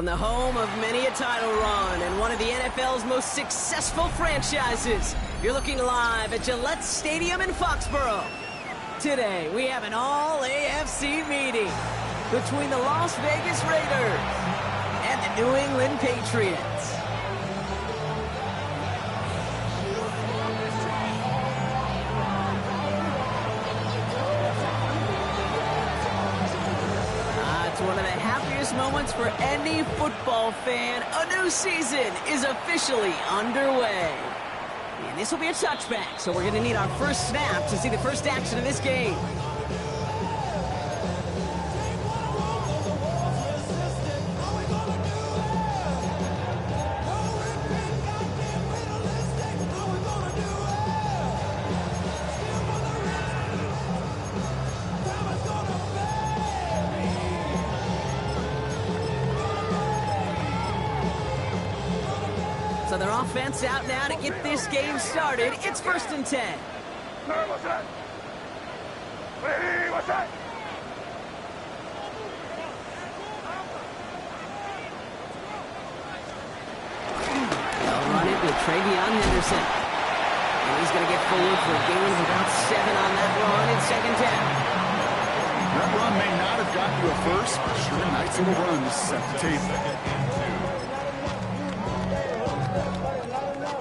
From the home of many a title run and one of the NFL's most successful franchises, you're looking live at Gillette Stadium in Foxborough. Today, we have an all-AFC meeting between the Las Vegas Raiders and the New England Patriots. One of the happiest moments for any football fan. A new season is officially underway. And this will be a touchback, so we're going to need our first snap to see the first action of this game. So their offense out now to get this game started. It's 1st and 10. What's that? What's that? They'll run it with Henderson. And he's going to get forward for a gain of about 7 on that run. It's 2nd down. That run may not have gotten you a first, but sure, nice little run to set the table.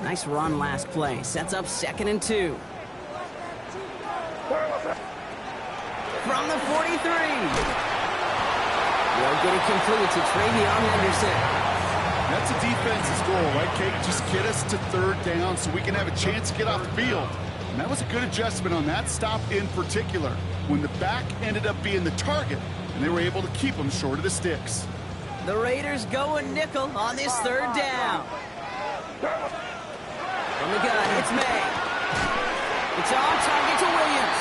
Nice run last play. Sets up 2nd and 2. From the 43. Will get it complete to Henderson. That's a defense's goal, right, Kate? Just get us to 3rd down so we can have a chance to get off the field. And that was a good adjustment on that stop in particular, when the back ended up being the target, and they were able to keep them short of the sticks. The Raiders go a nickel on this 3rd down. From the gun, it's May. It's on target to Williams.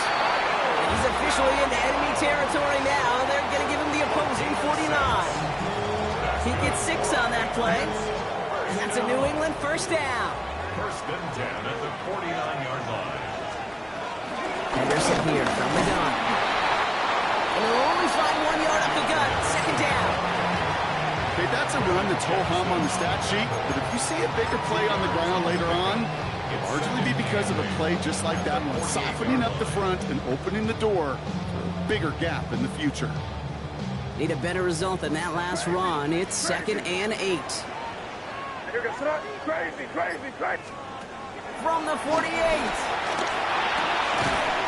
And he's officially into enemy territory now. They're going to give him the opposing 49. He gets 6 on that play. And that's a New England 1st down. 1st and 10 at the 49-yard line. Henderson here from the gun. And they'll only find 1 yard up the gut. 2nd down. Okay, that's a run that's ho-hum on the stat sheet, but if you see a bigger play on the ground later on, it'll largely be because of a play just like that one, softening up the front and opening the door for a bigger gap in the future. Need a better result than that last run. It's 2nd and 8. Crazy. From the 48.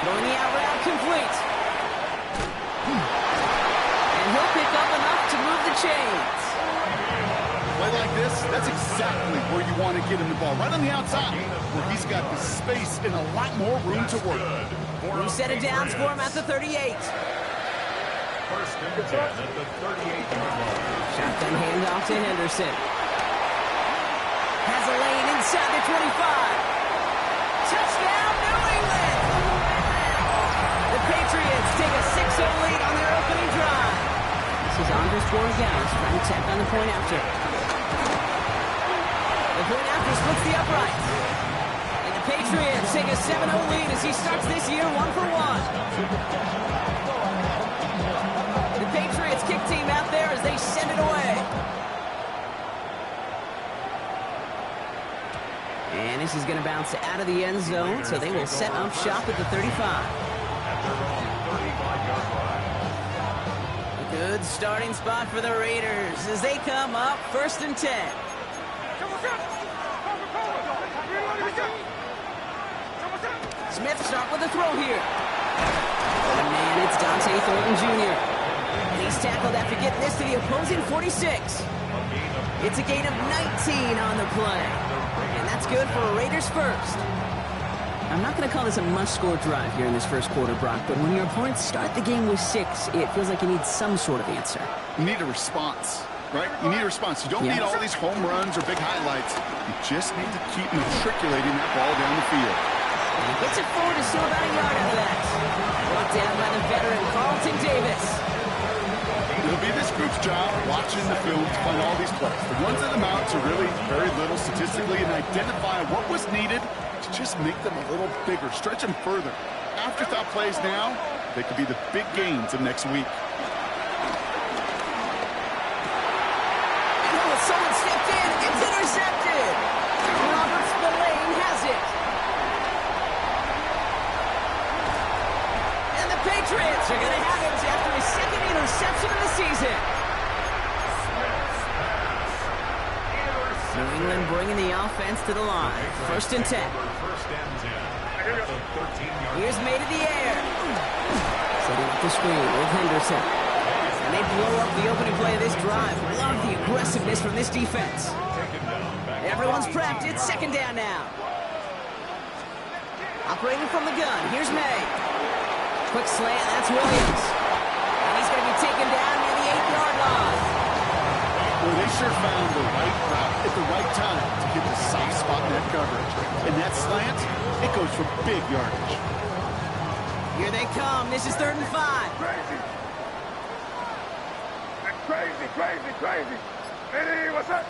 Throwing the out route complete. And he'll pick up enough to move the chains. Play like this, that's exactly where you want to get him the ball, right on the outside, where he's got the space and a lot more room to work. We set it down for him at the 38. 1st and 10 at the 38-yard line. Shotgun handoff to Henderson. Has a lane inside the 25. Touchdown, New England! The Patriots take a 6-0 lead on their opening drive. This is Andres Borregales trying to tap on the point after. The point after splits the upright. And the Patriots take a 7-0 lead as he starts this year 1-for-1. The Patriots kick team out there as they send it away. And this is going to bounce out of the end zone, so they will set up shop at the 35. A good starting spot for the Raiders as they come up 1st and 10. Smith start with a throw here. And man, it's Dante Thornton Jr. And he's tackled after getting this to the opposing 46. It's a gain of 19 on the play. And that's good for a Raiders 1st. I'm not going to call this a must-score drive here in this 1st quarter, Brock, but when your opponents start the game with 6, it feels like you need some sort of answer. You need a response, right? You need a response. You don't need all these home runs or big highlights. You just need to keep matriculating that ball down the field. And he gets it forward to still about a yard after that. Brought down by the veteran Carlton Davis. It'll be this group's job watching the film to find all these plays. The ones that amount to really very little statistically and identify what was needed to just make them a little bigger, stretch them further. Afterthought plays now, they could be the big gains of next week. intercepted. Robert Spillane has it. And the Patriots are going to have it after his second interception of the season. New England bringing the offense to the line. 1st and 10. Here's May to the air. Setting up the screen with Henderson. And they blow up the opening play of this drive. Love the aggressiveness from this defense. Everyone's prepped. It's 2nd down now. Operating from the gun. Here's May. Quick slant. That's Williams. And he's going to be taken down near the 8-yard line. Well, they sure found the right route at the right time to get the soft spot in that coverage. And that slant, it goes for big yardage. Here they come. This is 3rd and 5. Crazy. Eddie, what's up?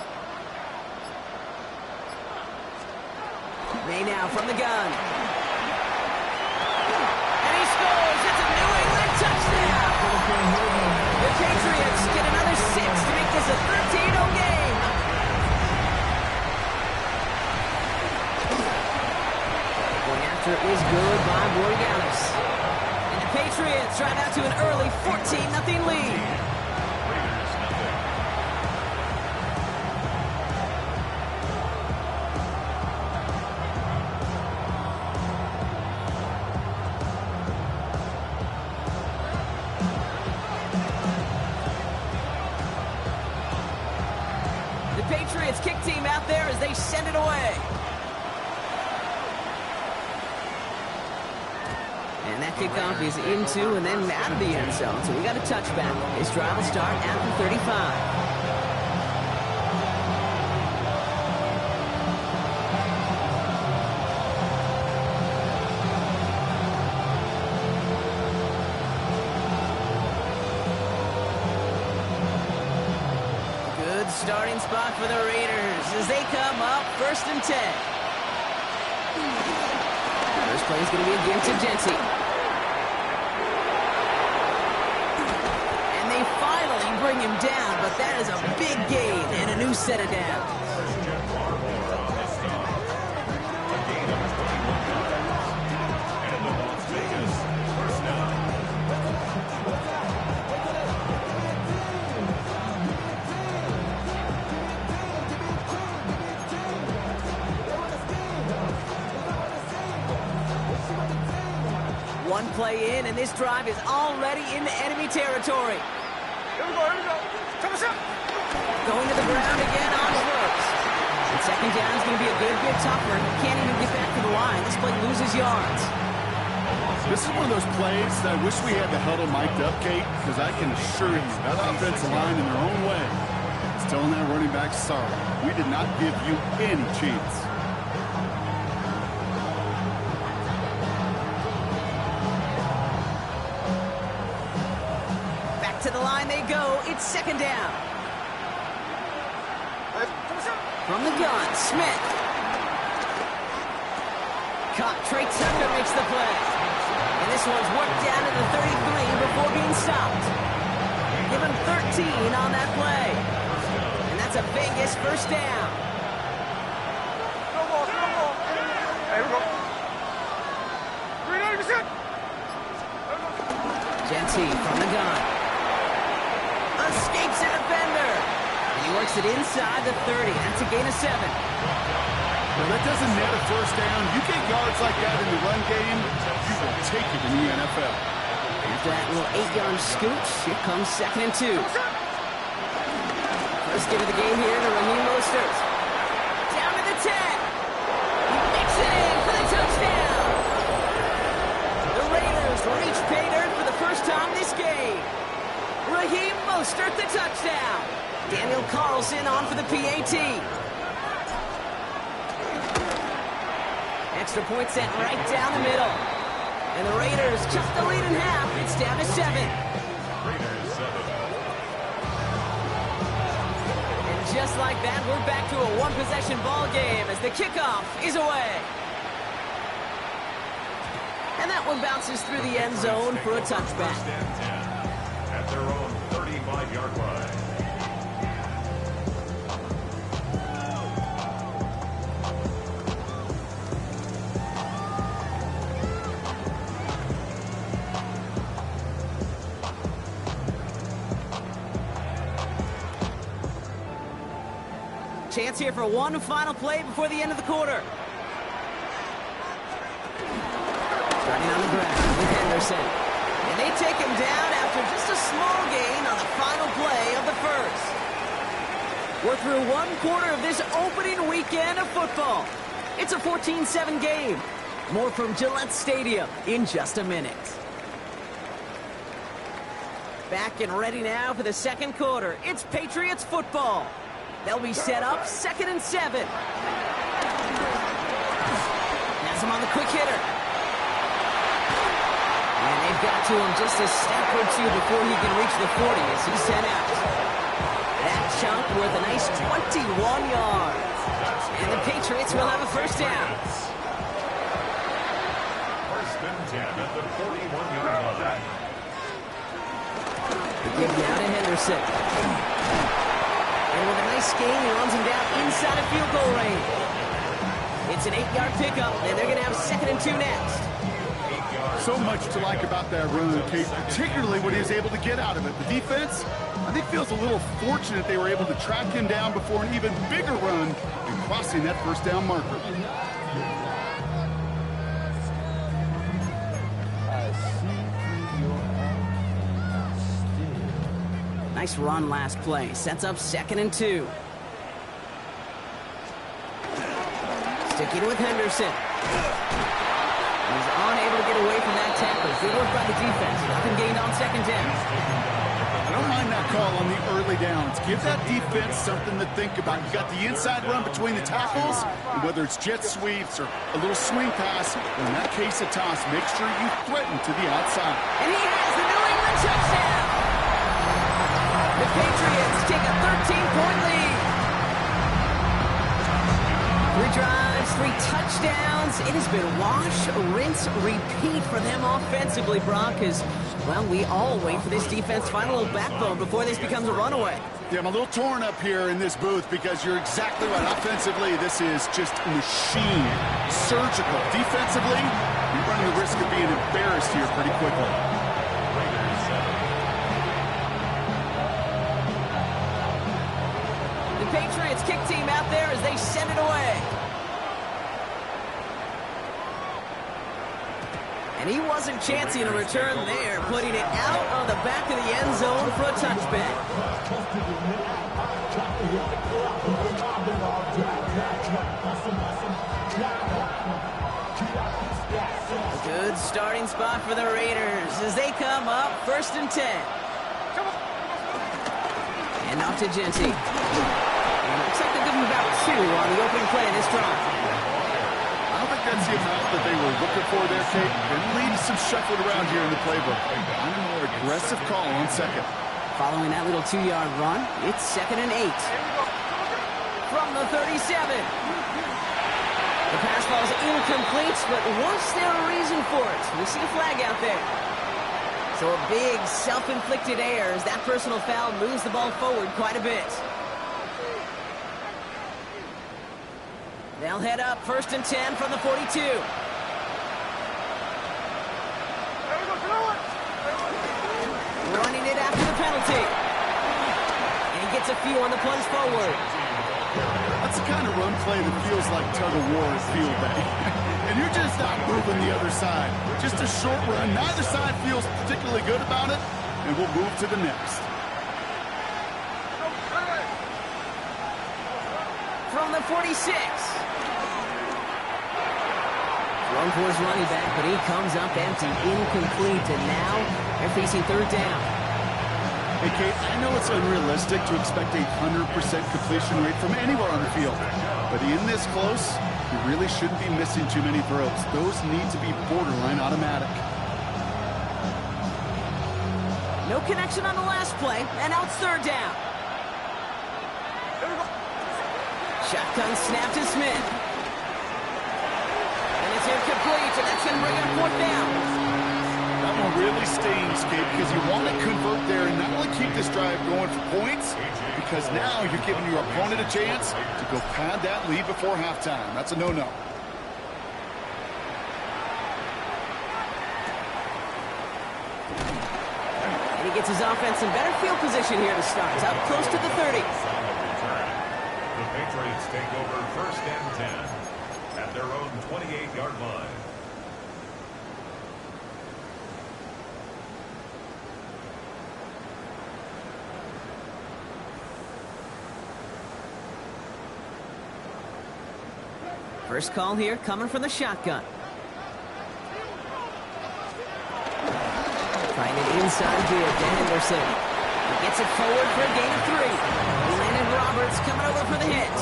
May now from the gun. And he scores. It's a New England touchdown. The Patriots get another 6 to make this a 13-0 game. Going after it is good by Borgalis. And the Patriots drive out to an early 14-0 lead. Patriots kick team out there as they send it away. And that kickoff is into and then out of the end zone. So we got a touchback. This drive will start after 35. Starting spot for the Raiders as they come up 1st and 10. First play is going to be against Genty. And they finally bring him down, but that is a big gain and a new set of downs. One play in, and this drive is already into enemy territory. Here we go. Come on, Going to the ground again on Schwartz. And 2nd down is going to be a good bit tougher. He can't even get back to the line. This play loses yards. This is one of those plays that I wish we had the huddle mic'd up, Kate, because I can assure you that offensive line in their own way is telling that running back, sorry, we did not give you any chance. To the line they go. It's 2nd down. From the gun, Smith. Caught. Trey Tucker makes the play. And this one's worked down to the 33 before being stopped. Give him 13 on that play. And that's a Vegas 1st down. Here we go. 390%. Genty from the gun. Escapes a defender. And he works it inside the 30. That's a gain of 7. Well, that doesn't net a 1st down. You get yards like that in the run game, you will take it in the NFL. After that little 8-yard scooch, here comes 2nd and 2. First give of the game here to Raheem Mostert. Down to the 10. He makes it in for the touchdown. The Raiders reach pay dirt for the first time this game. Raheem Mostert the touchdown. Daniel Carlson on for the PAT. Extra point sent right down the middle. And the Raiders cut the lead in half. It's down to 7. Raiders 7. And just like that, we're back to a one-possession ball game as the kickoff is away. And that one bounces through the end zone for a touchback. First and 10 at their own 35-yard line. Chance here for one final play before the end of the quarter. Starting on the ground with Henderson. And they take him down after just a small gain on the final play of the first. We're through one quarter of this opening weekend of football. It's a 14-7 game. More from Gillette Stadium in just a minute. Back and ready now for the second quarter. It's Patriots football. They'll be set up 2nd and 7. Has him on the quick hitter. And they've got to him just a step or two before he can reach the 40 as he's sent out. That chunk worth a nice 21 yards. And the Patriots will have a first down. First and 10 at the 41-yard line. Give down to Henderson. And with a nice gain, he runs him down inside of field goal range. It's an 8-yard pickup, and they're going to have 2nd and 2 next. So much to like about that run, Kate, particularly what he was able to get out of it. The defense, I think, feels a little fortunate they were able to track him down before an even bigger run and crossing that first down marker. Nice run last play. Sets up 2nd and 2. Sticking with Henderson. He's unable to get away from that tackle. Good work by the defense. Nothing gained on 2nd down. I don't mind that call on the early downs. Give that defense something to think about. You got the inside run between the tackles, and whether it's jet sweeps or a little swing pass, or in that case a toss, make sure you threaten to the outside. And he has the New England touchdown. The Patriots take a 13-point lead. 3 drives, 3 touchdowns. It has been wash, rinse, repeat for them offensively, Brock, as, well, we all wait for this defense to find a little backbone before this becomes a runaway. Yeah, I'm a little torn up here in this booth because you're exactly right. Offensively, this is just a machine. Surgical. Defensively, you're running the risk of being embarrassed here pretty quickly. The Patriots kick team out there as they send it away. And he wasn't chancing a return there, putting it out of the back of the end zone for a touchback. A good starting spot for the Raiders as they come up 1st and 10. And off to Genty. Looks like they'll give him about 2 on the opening play of this drive. I don't think that's the amount that they were looking for there, Kate. And leaves some shuffled around here in the playbook. I'm a more aggressive call on 2nd. Following that little 2-yard run, it's 2nd and 8. From the 37. The pass ball is incomplete, but was there a reason for it? We see a flag out there. So a big self-inflicted error as that personal foul moves the ball forward quite a bit. They'll head up 1st and 10 from the 42. Running it after the penalty. And he gets a few on the plunge forward. That's the kind of run play that feels like tug-of-war at field day. And you're just not moving the other side. Just a short run. Neither side feels particularly good about it. And we'll move to the next. From the 46. Thrown for his running back, but he comes up empty, incomplete, and now they're facing 3rd down. Hey, Kate, I know it's unrealistic to expect a 100% completion rate from anywhere on the field, but in this close, you really shouldn't be missing too many throws. Those need to be borderline automatic. No connection on the last play, and now it's 3rd down. Shotgun snap to Smith. It's incomplete, and that's going to bring up 4th down. That one really stings, Kate, because you want to convert there and not only keep this drive going for points, because now you're giving your opponent a chance to go pad that lead before halftime. That's a no-no. And he gets his offense in better field position here to start. Up close to the 30. The Patriots take over 1st and 10 at their own 28-yard line. First call here coming from the shotgun. Trying it inside here to Henderson. He gets it forward for a gain of 3. Landon Roberts coming over for the hit.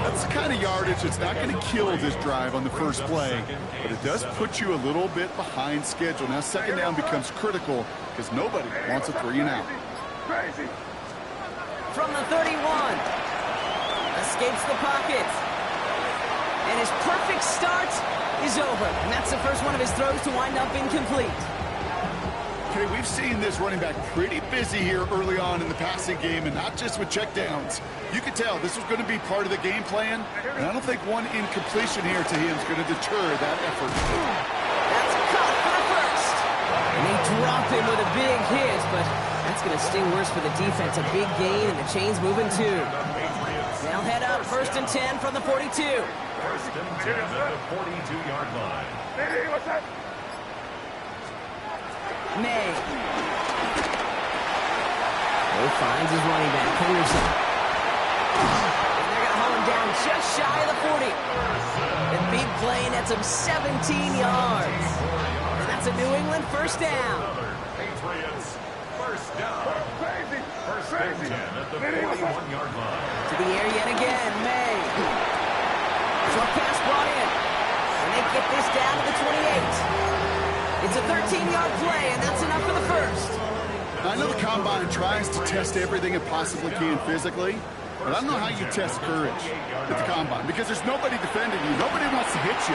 That's the kind of yardage that's not going to kill this drive on the first play, but it does put you a little bit behind schedule. Now second down becomes critical because nobody wants a 3 and out. From the 31. Escapes the pocket. And his perfect start is over. And that's the first one of his throws to wind up incomplete. Okay, we've seen this running back pretty busy here early on in the passing game, and not just with checkdowns. You could tell this was going to be part of the game plan, and I don't think one incompletion here to him is going to deter that effort. That's caught for the first. And they drop him with a big hit, but that's going to sting worse for the defense. A big gain, and the chain's moving too. They'll head up 1st and 10 from the 42. 1st and 10 at the 42-yard line. Hey, what's that? May. He finds his running back, Henderson. And they're going to hold him down just shy of the 40. And big play, and that's him 17 yards. And that's a New England first down. Patriots first down. Crazy. 1st and 10 at the 41-yard line. To the air yet again, May. Short pass brought in. And they get this down to the 28. It's a 13-yard play, and that's enough for the first. I know the Combine tries to test everything it possibly can physically, but I don't know how you test courage at the Combine because there's nobody defending you. Nobody wants to hit you.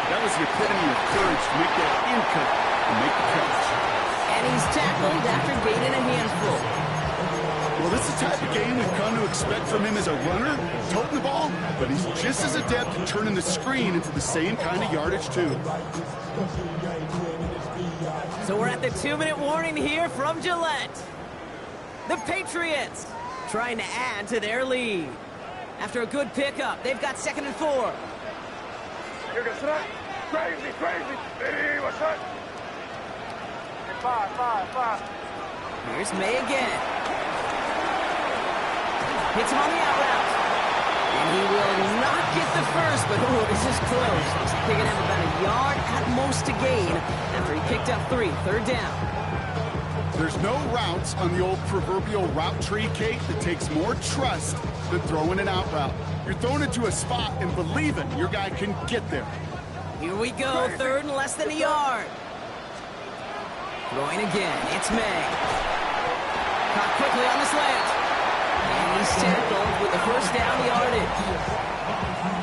That was the epitome of courage to make that in cut and make the catch. And he's tackled after gaining a handful. Well, this is the type of game we've come to expect from him as a runner, toting the ball, but he's just as adept at turning the screen into the same kind of yardage, too. So we're at the 2-minute warning here from Gillette. The Patriots trying to add to their lead. After a good pickup, they've got 2nd and 4. You can sit. Crazy. Hey, what's that? 5. Here's May again. Hits him on the out route. And he will not get the first, but this is close. He's picking up about a yard at most to gain after he picked up 3. 3rd down. There's no routes on the old proverbial route tree, Kate, that takes more trust than throwing an out route. You're throwing it to a spot and believing your guy can get there. Here we go, 3rd and less than a yard. Throwing again, it's May. Caught quickly on the slant. And he's tackled with the first down yardage.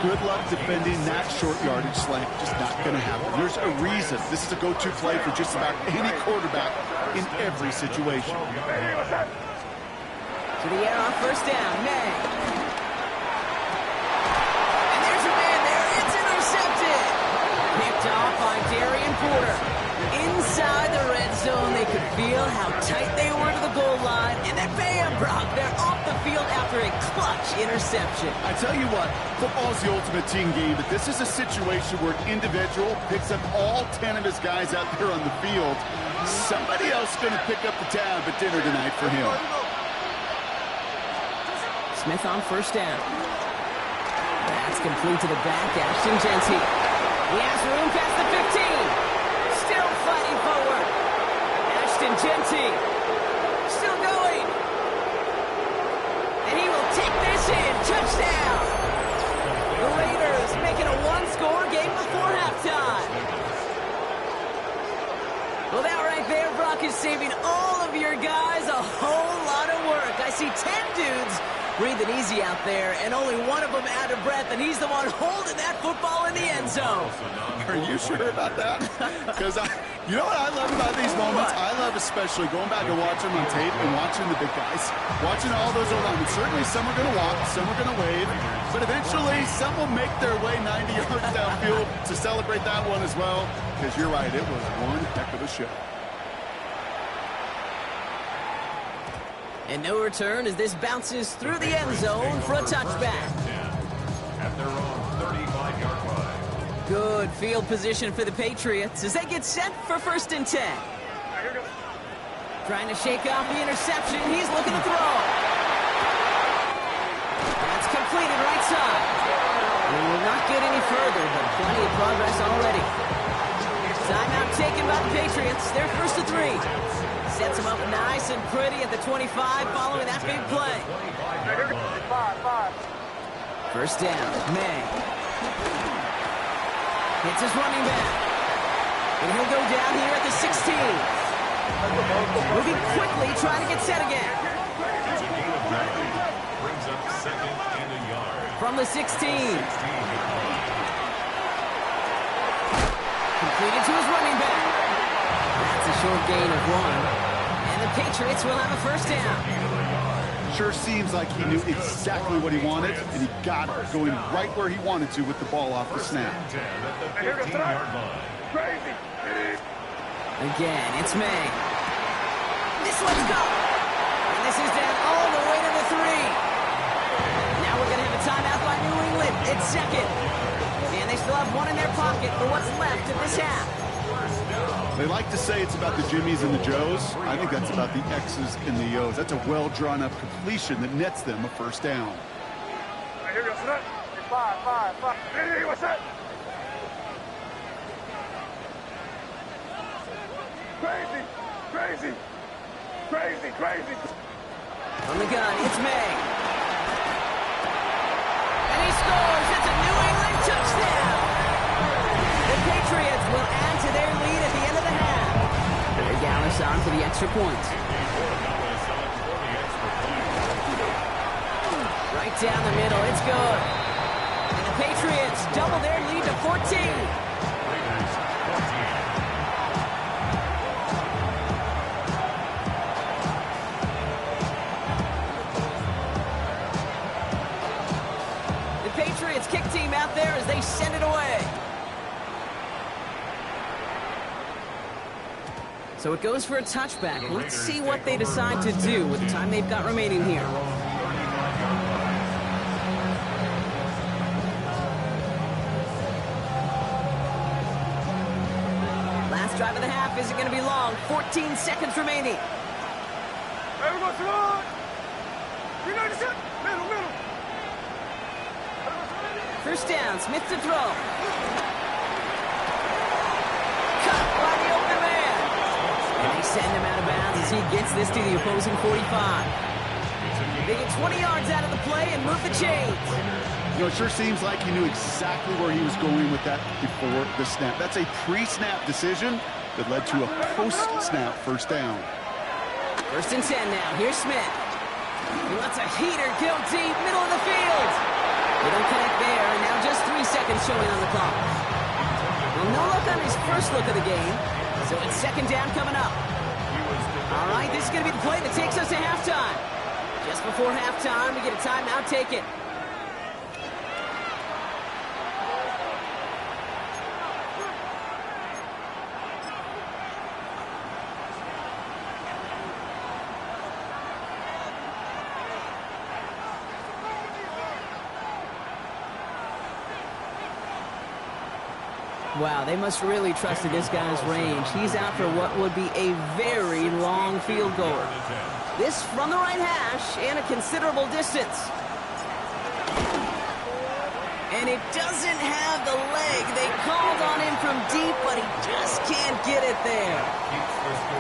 Good luck defending that short yardage slant. Just not going to happen. There's a reason. This is a go-to play for just about any quarterback in every situation. To the air on 1st down, May. And there's a man there. It's intercepted. Picked off by Darian Porter. Inside the red zone, they could feel how tight they were to the goal line. And then bam, Brock, they're off the field after a clutch interception. I tell you what, football's the ultimate team game, but this is a situation where an individual picks up all 10 of his guys out there on the field. Somebody else is going to pick up the tab at dinner tonight for him. Smith on 1st down. That's complete to the back, Ashton Genty. He has room past the 15. Still fighting forward. Ashton Genty. Still going. And he will take this in. Touchdown. The Raiders making a one-score game before halftime. Well, that right there, Brock, is saving all of your guys a whole lot of work. I see 10 dudes breathing easy out there, and only one of them out of breath, and he's the one holding that football in the end zone. Are you sure about that? Because you know what I love about these moments? I love especially going back and watching them on tape and watching the big guys. Watching all those old linemen. Certainly some are going to walk, some are going to wave, but eventually some will make their way 90 yards downfield to celebrate that one as well. Because you're right, it was one heck of a show. And no return as this bounces through the end zone for a touchback. At their own 35-yard line. Good field position for the Patriots as they get set for 1st and 10. Trying to shake off the interception. He's looking to throw. That's completed right side. We will not get any further, but plenty of progress already. Timeout taken by the Patriots. They're 1st and 3. Sets him up nice and pretty at the 25 following that big play. 1st down, May. Hits his running back. And he'll go down here at the 16. Moving quickly, trying to get set again. It's a gain of 9. Brings up 2nd and a yard. From the 16. Completed to his running back. That's a short gain of 1. And the Patriots will have a 1st down. Sure seems like he knew exactly what he wanted, and he got it, going right where he wanted to with the ball off the snap. At the 15-yard line. Again, it's May. This one's go. And this is down all the way to the 3. Now we're going to have a timeout by New England. It's 2nd. And they still have 1 in their pocket for what's left of this half. They like to say it's about the Jimmies and the Joes. I think that's about the X's and the O's. That's a well-drawn-up completion that nets them a 1st down. What's that? Crazy. From the gun, it's May. And he scores. It's a New England touchdown. The Patriots will add to their lead at the end of the half. They're Gallis on for the extra point. Right down the middle, it's good. And the Patriots double their lead to 14. Patriots kick team out there as they send it away. So it goes for a touchback. Let's see what they decide to do with the time they've got remaining here. Last drive of the half isn't going to be long. 14 seconds remaining. First down, Smith to throw. Cut by the open man. And they send him out of bounds as he gets this to the opposing 45. They get 20 yards out of the play and move the chains. You know, it sure seems like he knew exactly where he was going with that before the snap. That's a pre-snap decision that led to a post-snap 1st down. 1st and 10 now. Here's Smith. He lets a heater go deep, middle of the field. They don't connect there, and now just 3 seconds showing on the clock. Well, no luck on his first look of the game, so it's 2nd down coming up. All right, this is going to be the play that takes us to halftime. Just before halftime, we get a timeout taken. Wow, they must really trust in this guy's range. He's out for what would be a very long field goal. This from the right hash and a considerable distance. And it doesn't have the leg. They called on him from deep, but he just can't get it there.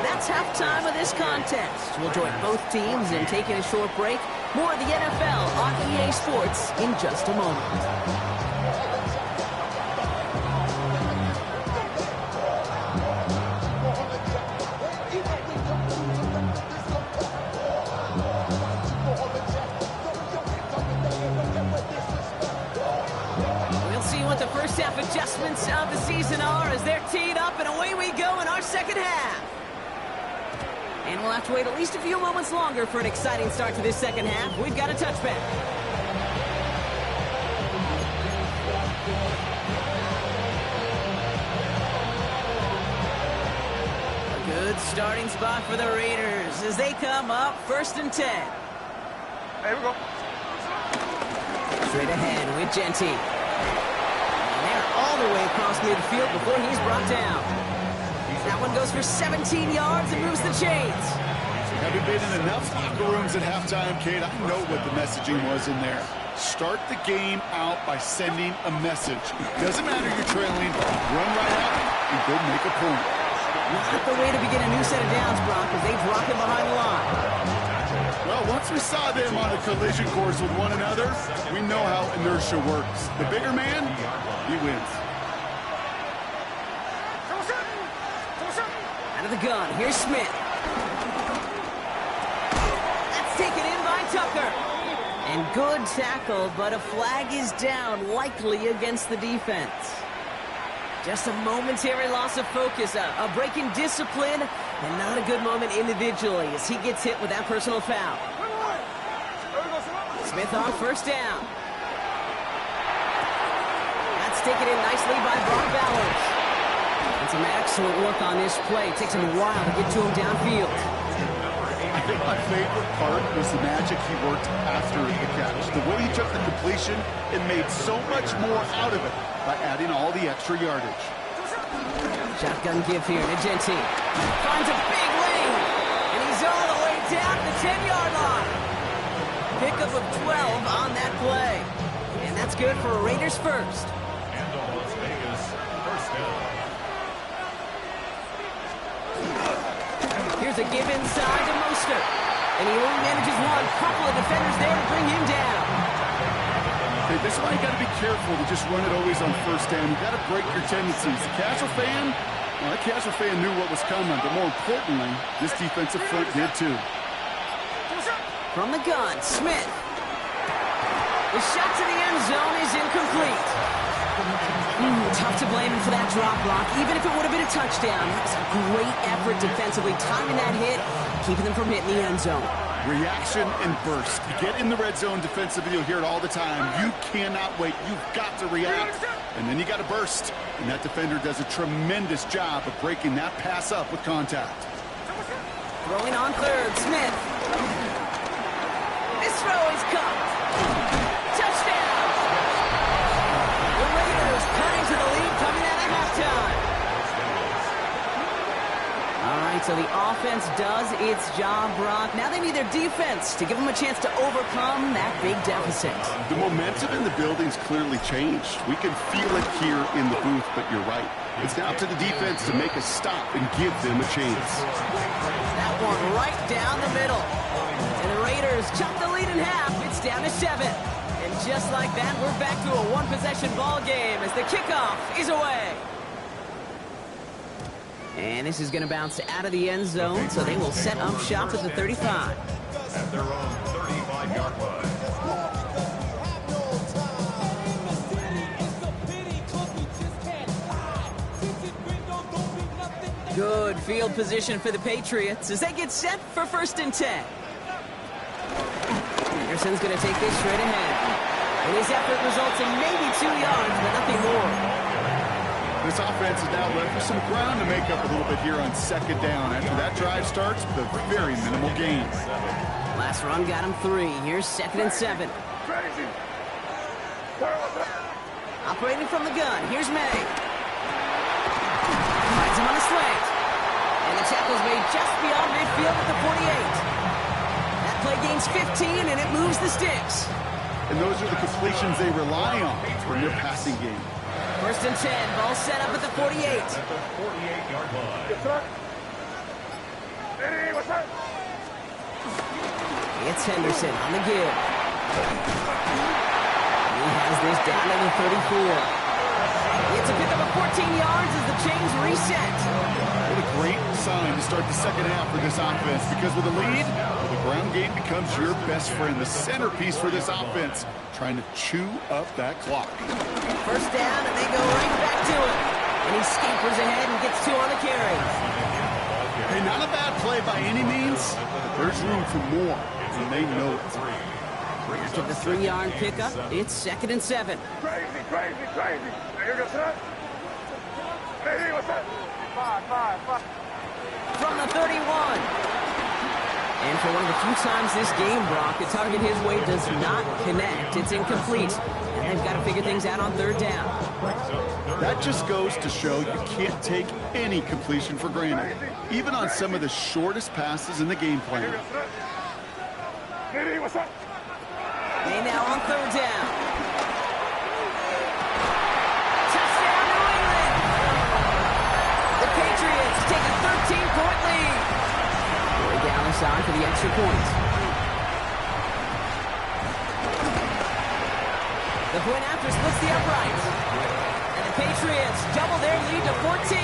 That's halftime of this contest. We'll join both teams in taking a short break. More of the NFL on EA Sports in just a moment. What the first half adjustments of the season are as they're teed up, and away we go in our 2nd half. And we'll have to wait at least a few moments longer for an exciting start to this 2nd half. We've got a touchback. A Good starting spot for the Raiders as they come up 1st and 10. Here we go. Straight ahead with Genty. And they're all the way across midfield before he's brought down. That one goes for 17 yards and moves the chains. Having been in enough locker rooms at halftime, Kate, I know what the messaging was in there. Start the game out by sending a message. Doesn't matter you're trailing, run right out and go make a point. Not the way to begin a new set of downs, Brock, as they drop him behind the line. Well, once we saw them on a collision course with one another, we know how inertia works. The bigger man, he wins. Out of the gun, here's Smith. That's taken in by Tucker. And good tackle, but a flag is down, likely against the defense. Just a momentary loss of focus, a break in discipline, and not a good moment individually as he gets hit with that personal foul. Smith on 1st down. That's taken in nicely by Brock Bowers. And some excellent work on this play. It takes him a while to get to him downfield. I think my favorite part was the magic he worked after the catch. The way he took the completion and made so much more out of it by adding all the extra yardage. Shotgun give here to Genty. Finds a big lane, and he's all the way down the 10-yard line. Pickup of 12 on that play. And that's good for a Raiders first. And a Las Vegas 1st down. Here's a give inside to Mostert. And he only manages one. Couple of defenders there to bring him down. Hey, this is why you got to be careful to just run it always on 1st down. You got to break your tendencies. The casual fan, well, that casual fan knew what was coming, but more importantly, this defensive front did too. From the gun, Smith. The shot to the end zone is incomplete. Tough to blame him for that drop block, even if it would have been a touchdown. That was a great effort defensively, timing that hit, keeping them from hitting the end zone. Reaction and burst. Get in the red zone defensively. You'll hear it all the time. You cannot wait. You've got to react. And then you got to burst. And that defender does a tremendous job of breaking that pass up with contact. Throwing on 3rd, Smith. This throw is caught. Touchdown! The Raiders cutting to the lead coming out of halftime. All right, so the offense does its job, Brock. Now they need their defense to give them a chance to overcome that big deficit. The momentum in the building's clearly changed. We can feel it here in the booth, but you're right. It's now up to the defense to make a stop and give them a chance. That one right down the middle. And the Raiders chop the lead in half. It's down to 7. And just like that, we're back to a one-possession ball game as the kickoff is away. And this is going to bounce out of the end zone, so they will set up shop at the 35. At their own 35-yard line. Good field position for the Patriots as they get set for 1st and 10. Anderson's going to take this straight ahead. And his effort results in maybe 2 yards, but nothing more. This offense is now left with some ground to make up a little bit here on 2nd down. After that drive starts with a very minimal gain. Last run got him 3. Here's 2nd and 7. Crazy. Operating from the gun. Here's May. Finds him on a slant. And the tackle's made just beyond midfield at the 48. That play gains 15, and it moves the sticks. And those are the completions they rely on in their passing game. 1st and 10. Ball set up at the 48. At the 48-yard line. Yes, sir. Hey, what's up? It's Henderson on the give. He has this down to the 34. It's a pickup of 14 yards as the chains reset. What a great sign to start the 2nd half for this offense, because with a lead, the ground game becomes your best friend, the centerpiece for this offense, trying to chew up that clock. 1st down, and they go right back to it. And he scampers ahead and gets 2 on the carry. Hey, not a bad play by any means, but there's room for more, and they know it. After the 3-yard pickup, it's 2nd and 7. Crazy, crazy, crazy. Here goes that. Hey, what's up? Five. from the 31. And for one of the few times this game, Brock, the target his way does not connect. It's incomplete. And they've got to figure things out on third down. That just goes to show you can't take any completion for granted, even on some of the shortest passes in the game plan. They now on third down. Touchdown, New England! The Patriots take a 13-point lead. Way down the side for the extra point. The point after splits the uprights. And the Patriots double their lead to 14.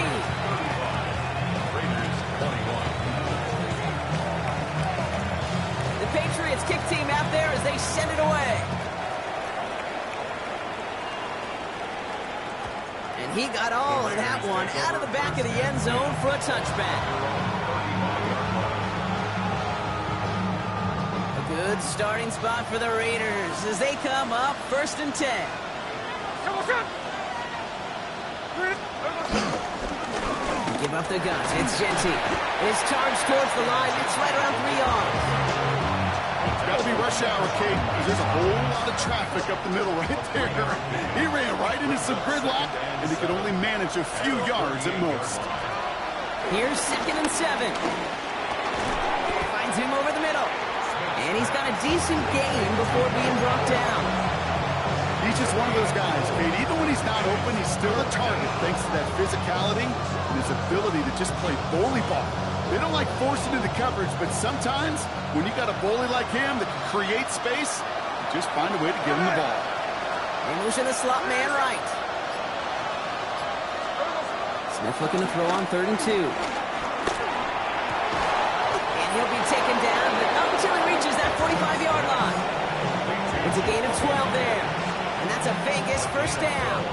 Raiders 21. The Patriots kick team out there as they send it away. And he got all of that one out of the back of the end zone for a touchback. A good starting spot for the Raiders as they come up 1st and 10. Give up the guns. It's Genty. His charge towards the line. It's right around 3 yards. It's got to be rush hour, Kate, because there's a whole lot of traffic up the middle right there. He ran right into some gridlock, and he could only manage a few yards at most. Here's 2nd and 7. Finds him over the middle. And he's got a decent gain before being brought down. He's just one of those guys, Kate. Even when he's not open, he's still a target thanks to that physicality and his ability to just play bully ball. They don't like forcing into coverage, but sometimes when you got a bully like him that can create space, you just find a way to get him the ball. They motion the slot man right. Smith looking to throw on 3rd and 2. And he'll be taken down, but not until he reaches that 45-yard line. It's a gain of 12 there. And that's a Vegas 1st down.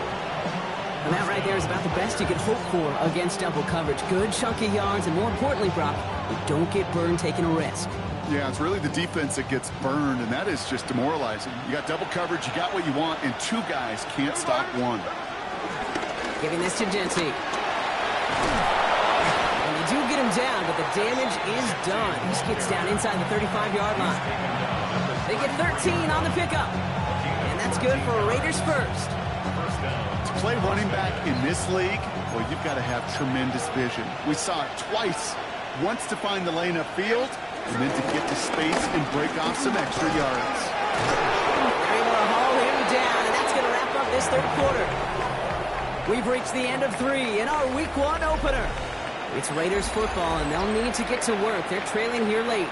And that right there is about the best you can hope for against double coverage. Good chunky yards, and more importantly, Brock, you don't get burned taking a risk. Yeah, it's really the defense that gets burned, and that is just demoralizing. You got double coverage, you got what you want, and 2 guys can't stop one. Giving this to Genty. And they do get him down, but the damage is done. He gets down inside the 35-yard line. They get 13 on the pickup. And that's good for Raiders 1st. To play running back in this league, well, you've got to have tremendous vision. We saw it twice. Once to find the lane upfield, and then to get to space and break off some extra yards. They're able to haul him down, and that's going to wrap up this 3rd quarter. We've reached the end of 3 in our Week 1 opener. It's Raiders football, and they'll need to get to work. They're trailing here late.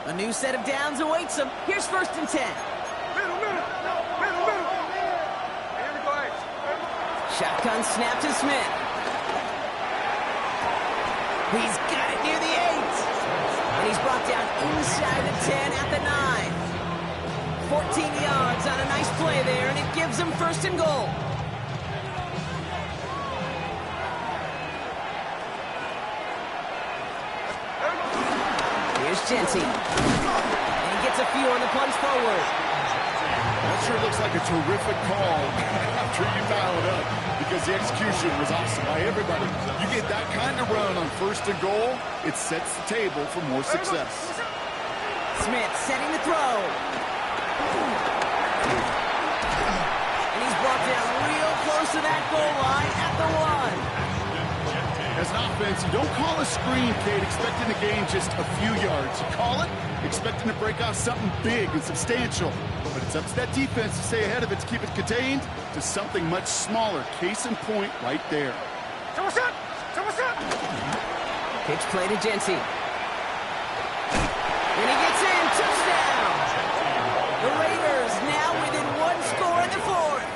A new set of downs awaits them. Here's 1st and 10. Middle. Here we go, Shotgun snap to Smith. He's got it near the 8. And he's brought down inside the 10 at the 9. 14 yards on a nice play there, and it gives them 1st and goal. Here's Genty. And he gets a few on the punch forward. That sure looks like a terrific call after you foul it up, because the execution was awesome by everybody. You get that kind of run on 1st and goal, it sets the table for more success. Smith setting the throw. And he's brought down real close to that goal line at the 1. As an offense, you don't call a screen, Kate, expecting to gain just a few yards. You call it expecting to break off something big and substantial. But it's up to that defense to stay ahead of it, to keep it contained to something much smaller. Case in point right there. Pitch play to Genty. And he gets in. Touchdown! The Raiders now within 1 score in the 4th.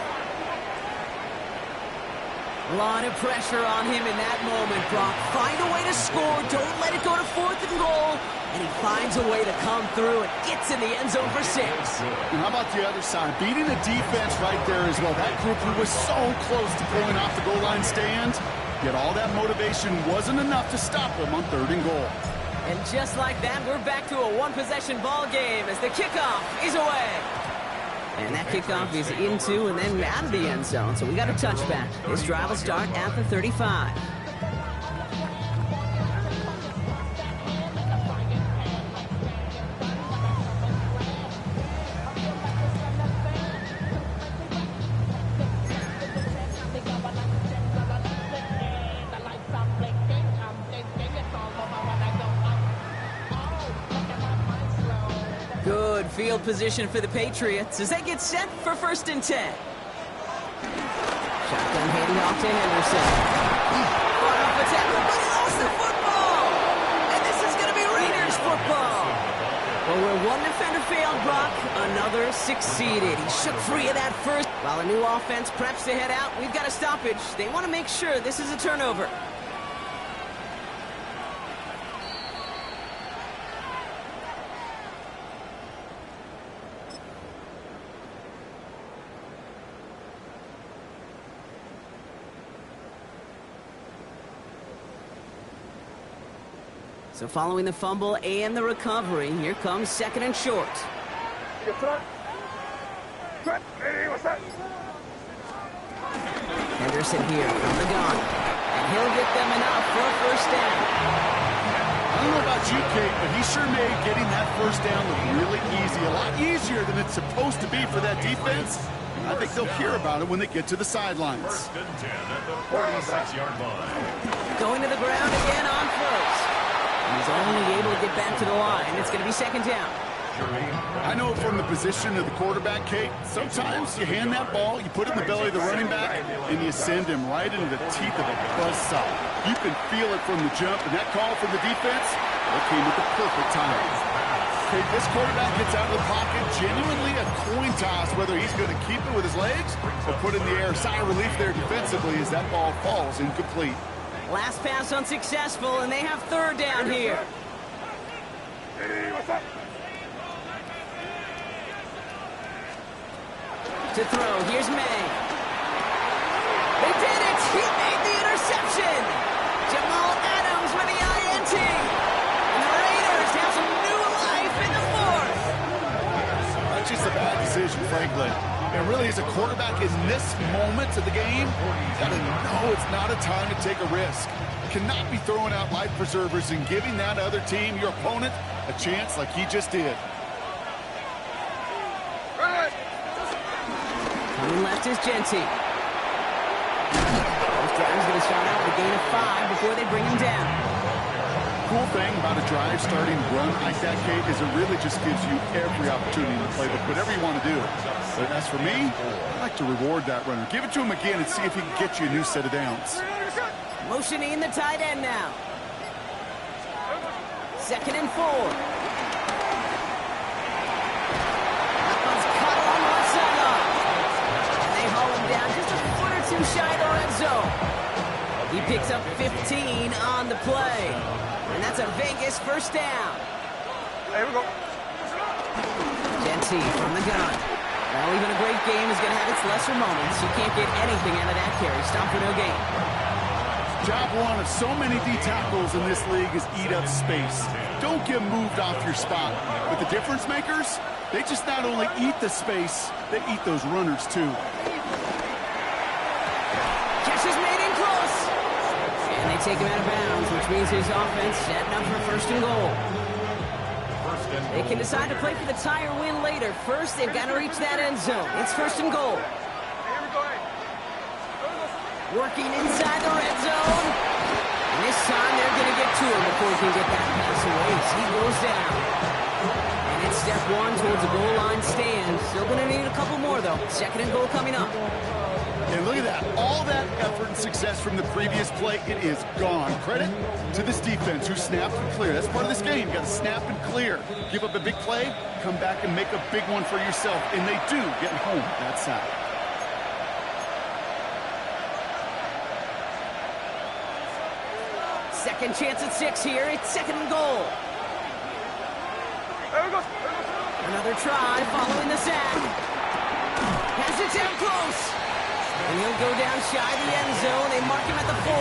A lot of pressure on him in that moment, Brock. Find a way to score. Don't let it go to 4th and goal. And he finds a way to come through and gets in the end zone for 6. And how about the other side? Beating the defense right there as well. That group who was so close to pulling off the goal line stand, yet all that motivation wasn't enough to stop them on 3rd and goal. And just like that, we're back to a 1-possession ball game as the kickoff is away. And that kickoff is into and then out of the end zone. So we got a touchback. This drive will start at the 35. Good field position for the Patriots as they get set for 1st and 10. Shotgun handoff to Henderson. Caught off a tackle, but he lost the football! And this is going to be Raiders football! Well, where one defender failed, Brock, another succeeded. He shook free of that first. While a new offense preps to head out, we've got a stoppage. They want to make sure this is a turnover. So following the fumble and the recovery, here comes 2nd and short. Henderson here from the gun. And he'll get them enough for a 1st down. I don't know about you, Kate, but he sure made getting that 1st down look really easy. A lot easier than it's supposed to be for that defense. I think they'll hear about it when they get to the sidelines. 1st and 10 at the 46-yard line. Going to the ground again on 1st. He's only able to get back to the line. It's going to be 2nd down. I know from the position of the quarterback, Kate, sometimes you hand that ball, you put it in the belly of the running back, and you send him right into the teeth of a buzzsaw. You can feel it from the jump, and that call from the defense, that came at the perfect time. Kate, this quarterback gets out of the pocket, genuinely a coin toss, whether he's going to keep it with his legs or put it in the air. Sigh of relief there defensively as that ball falls incomplete. Last pass unsuccessful, and they have 3rd down here. To throw, here's May. They did it! He made the interception! Jamal Adams with the INT! And the Raiders have some new life in the 4th! That's just a bad decision, frankly. And really, as a quarterback in this moment of the game, you gotta know it's not a time to take a risk. You cannot be throwing out life preservers and giving that other team, your opponent, a chance like he just did. Coming left is Genty. This drive is going to start out with a gain of 5 before they bring him down. Cool thing about a drive starting run like that, Kate, is it really just gives you every opportunity to play with whatever you want to do. But as for me, I like to reward that runner. Give it to him again and see if he can get you a new set of downs. Motioning the tight end now. 2nd and 4. That one's cut along the left sideline. And they haul him down just a foot or two shy of the red zone. He picks up 15 on the play. And that's a Vegas 1st down. There we go. Genty from the gun. Well, even a great game is going to have its lesser moments. You can't get anything out of that carry. Stop for no gain. Job one of so many D tackles in this league is eat up space. Don't get moved off your spot. But the difference makers, they just not only eat the space, they eat those runners too. Catch is made in close. And they take him out of bounds, which means his offense setting up for 1st and goal. They can decide to play for the tie or win later. First, they've got to reach that end zone. It's 1st and goal. Working inside the red zone. And this time they're going to get to him before he can get that pass away. He goes down. And it's step 1 towards a goal line stand. Still going to need a couple more, though. 2nd and goal coming up. And look at that. All that effort and success from the previous play, it is gone. Credit to this defense who snapped and cleared. That's part of this game. You got to snap and clear. Give up a big play, come back and make a big one for yourself. And they do get home that side. Second chance at 6 here. It's 2nd and goal. Another try following the sack. Has it down close. And he'll go down shy of the end zone. They mark him at the 4.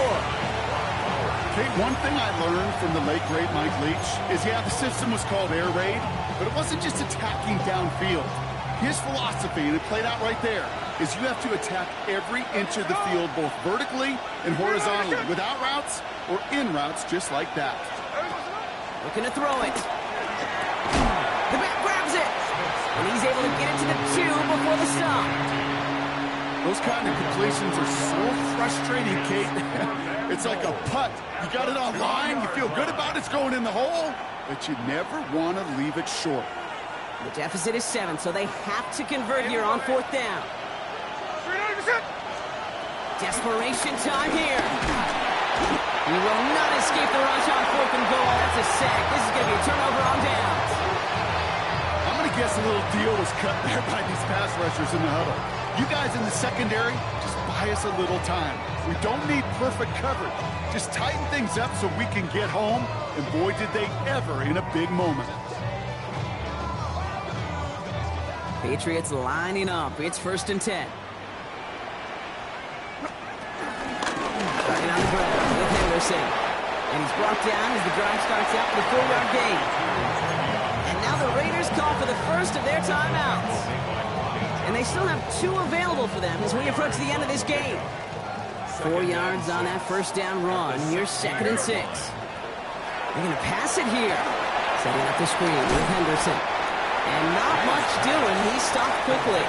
Okay, one thing I learned from the late, great Mike Leach is, yeah, the system was called air raid, but it wasn't just attacking downfield. His philosophy, and it played out right there, is you have to attack every inch of the field, both vertically and horizontally, without routes or in routes, just like that. Looking to throw it. The back grabs it. And he's able to get it to the 2 before the stop. Those kind of completions are so frustrating, Kate. It's like a putt. You got it on line, you feel good about it's going in the hole, but you never want to leave it short. The deficit is 7, so they have to convert here on 4th down. Desperation time here. He will not escape the rush on 4th and goal. That's a sack. This is going to be a turnover on downs. I'm going to guess a little deal was cut there by these pass rushers in the huddle. You guys in the secondary, just buy us a little time. We don't need perfect coverage. Just tighten things up so we can get home, and boy, did they ever in a big moment. Patriots lining up. It's 1st and 10. Starting on the ground with Henderson. And he's brought down as the drive starts out for the 4-yard gain. And now the Raiders call for the first of their timeouts. And they still have 2 available for them as we approach the end of this game. 4 yards on that 1st down run. Here's 2nd and 6. They're going to pass it here. Setting up the screen with Henderson. And not much doing. He stopped quickly.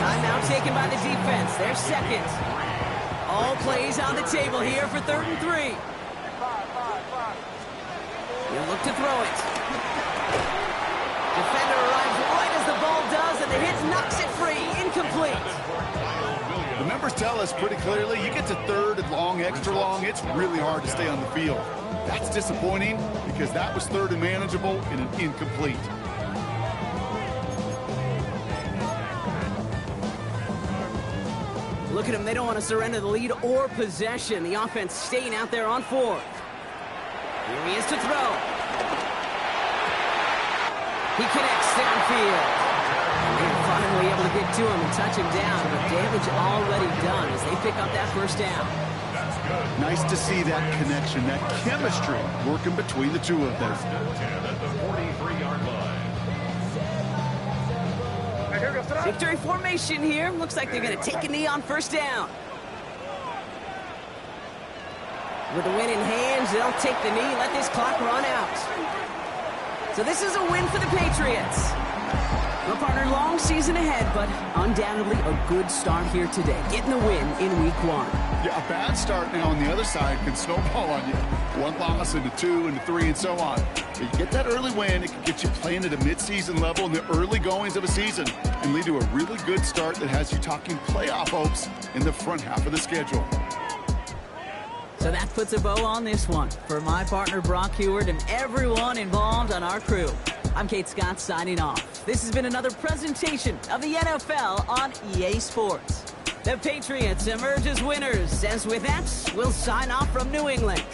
Timeout taken by the defense. Their 2nd. All plays on the table here for 3rd and 3. He'll look to throw it. Defender arrives right as the ball does, and the hit knocks it free. Incomplete. The numbers tell us pretty clearly, you get to 3rd and long, extra long, it's really hard to stay on the field. That's disappointing because that was 3rd and manageable and an incomplete. Look at them. They don't want to surrender the lead or possession. The offense staying out there on 4th. Here he is to throw. He connects downfield. They're finally able to get to him and touch him down, but damage already done as they pick up that 1st down. Nice to see that connection, that chemistry working between the 2 of them. At the 43-yard line. Victory formation here. Looks like they're going to take a knee on 1st down. With the win in hands, they'll take the knee, let this clock run out. So this is a win for the Patriots. Well, partner, long season ahead, but undoubtedly a good start here today, getting the win in Week 1. Yeah, a bad start now on the other side can snowball on you. 1 loss into 2 into 3 and so on. But you get that early win, it can get you playing at a midseason level in the early goings of a season and lead to a really good start that has you talking playoff hopes in the front half of the schedule. So that puts a bow on this one. For my partner Brock Heward and everyone involved on our crew, I'm Kate Scott signing off. This has been another presentation of the NFL on EA Sports. The Patriots emerge as winners, as with that, we'll sign off from New England.